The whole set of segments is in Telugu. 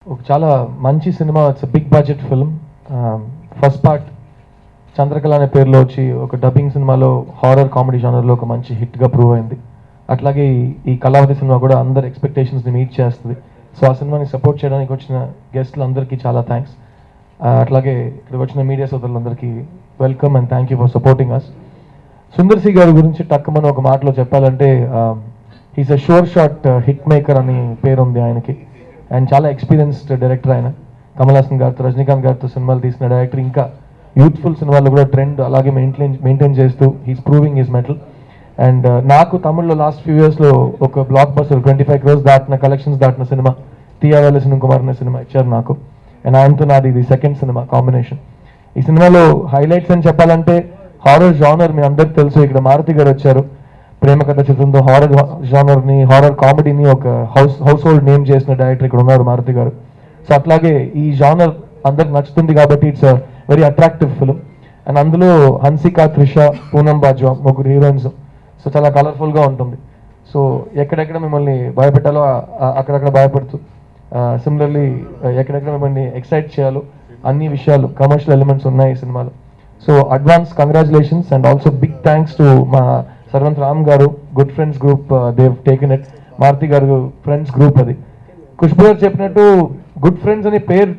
ఒక చాలా మంచి సినిమా. It's big budget film. First part Chandrakala అనే పేరులో వచ్చి ఒక డబ్బింగ్ సినిమాలో హారర్ కామెడీ జానర్లో ఒక మంచి హిట్గా ప్రూవ్ అయింది. అట్లాగే ఈ కళావతి సినిమా కూడా అందరి ఎక్స్పెక్టేషన్స్ని మీట్ చేస్తుంది. సో ఆ సినిమాని సపోర్ట్ చేయడానికి వచ్చిన గెస్ట్లందరికీ చాలా థ్యాంక్స్. అట్లాగే ఇక్కడికి వచ్చిన మీడియా సోదరులందరికీ welcome and thank you for supporting us. Sundar C గారి గురించి టక్కుమని ఒక మాటలో చెప్పాలంటే he's a sure shot hit maker అని పేరు ఉంది ఆయనకి. అండ్ చాలా ఎక్స్పీరియన్స్డ్ డైరెక్టర్ ఆయన. కమల్ హాసన్ గారితో, రజనీకాంత్ గారితో సినిమాలు తీసిన డైరెక్టర్. ఇంకా యూత్ఫుల్ సినిమాల్లో కూడా ట్రెండ్ అలాగే మెయింటైన్ చేస్తూ he's proving his metal. And నాకు తమిళ్లో లాస్ట్ ఫ్యూ ఇయర్స్లో ఒక బ్లాక్ బస్టర్ 25 crores దాటిన కలెక్షన్స్ దాటిన సినిమా తీయవల్ల సినిమా కుమార్ అనే సినిమా ఇచ్చారు నాకు. అండ్ ఆయనతో నాది ఇది సెకండ్ సినిమా కాంబినేషన్. ఈ సినిమాలో హైలైట్స్ అని చెప్పాలంటే హారర్ జానర్ మీ అందరికి తెలుసు. ఇక్కడ మారుతి గారు వచ్చారు. ప్రేమ కథ చిత్రంతో హారర్ జానర్ని, హారర్ కామెడీని ఒక హౌస్ హోల్డ్ నేమ్ చేసిన డైరెక్టర్ ఇక్కడ ఉన్నారు మారుతి గారు. సో అట్లాగే ఈ జానర్ అందరికి నచ్చుతుంది కాబట్టి it's a very attractive film. And అందులో హన్సిక, త్రిష, పూనం బాజ్వా ముగ్గురు హీరోయిన్స్. సో చాలా కలర్ఫుల్గా ఉంటుంది. సో ఎక్కడెక్కడ మిమ్మల్ని భయపెట్టాలో అక్కడక్కడ భయపడుతూ, సిమిలర్లీ ఎక్కడెక్కడ మిమ్మల్ని ఎక్సైట్ చేయాలో అన్ని విషయాలు, కమర్షియల్ ఎలిమెంట్స్ ఉన్నాయి ఈ సినిమాలో. So advance congratulations and also big thanks to మా Sarvanth Ram garu, good friends group. They've taken it. Maruthi garu friends group అది. ఖుష్బు గారు చెప్పినట్టు గుడ్ ఫ్రెండ్స్ అనే పేరు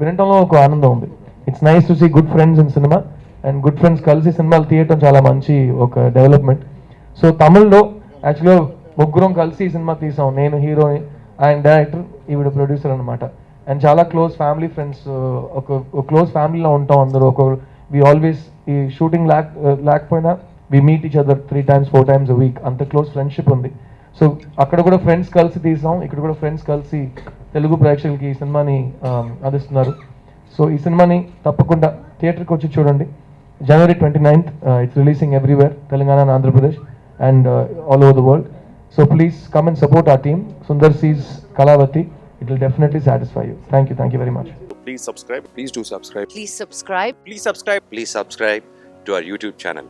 వినటంలో ఒక ఆనందం ఉంది. It's nice to see good friends in cinema. And good friends కలిసి సినిమాలు తీయటం చాలా మంచి ఒక డెవలప్మెంట్. సో తమిళ్లో యాక్చువల్గా ముగ్గురం కలిసి ఈ సినిమా తీసాం. నేను హీరోని, ఆయన డైరెక్టర్, ఈవిడ ప్రొడ్యూసర్ అనమాట. అండ్ చాలా క్లోజ్ ఫ్యామిలీ ఫ్రెండ్స్. ఒక క్లోజ్ ఫ్యామిలీలో ఉంటాం అందరూ. వి ఆల్వేస్ ఈ షూటింగ్ లేకపోయినా we meet each other 3 times 4 times a week. అంత క్లోజ్ ఫ్రెండ్షిప్ ఉంది. సో అక్కడ కూడా ఫ్రెండ్స్ కలిసి తీసాం, ఇక్కడ కూడా ఫ్రెండ్స్ కలిసి తెలుగు ప్రేక్షకులకి ఈ సినిమాని అందిస్తున్నారు. సో ఈ సినిమాని తప్పకుండా థియేటర్కి వచ్చి చూడండి. January 29th, it's releasing everywhere, Telangana and Andhra Pradesh and all over the world. So please come and support our team, Sundar C's Kalavati. It will definitely satisfy you. Thank you very much. Please subscribe. Please do subscribe. Please subscribe. Please subscribe. Please subscribe to our YouTube channel.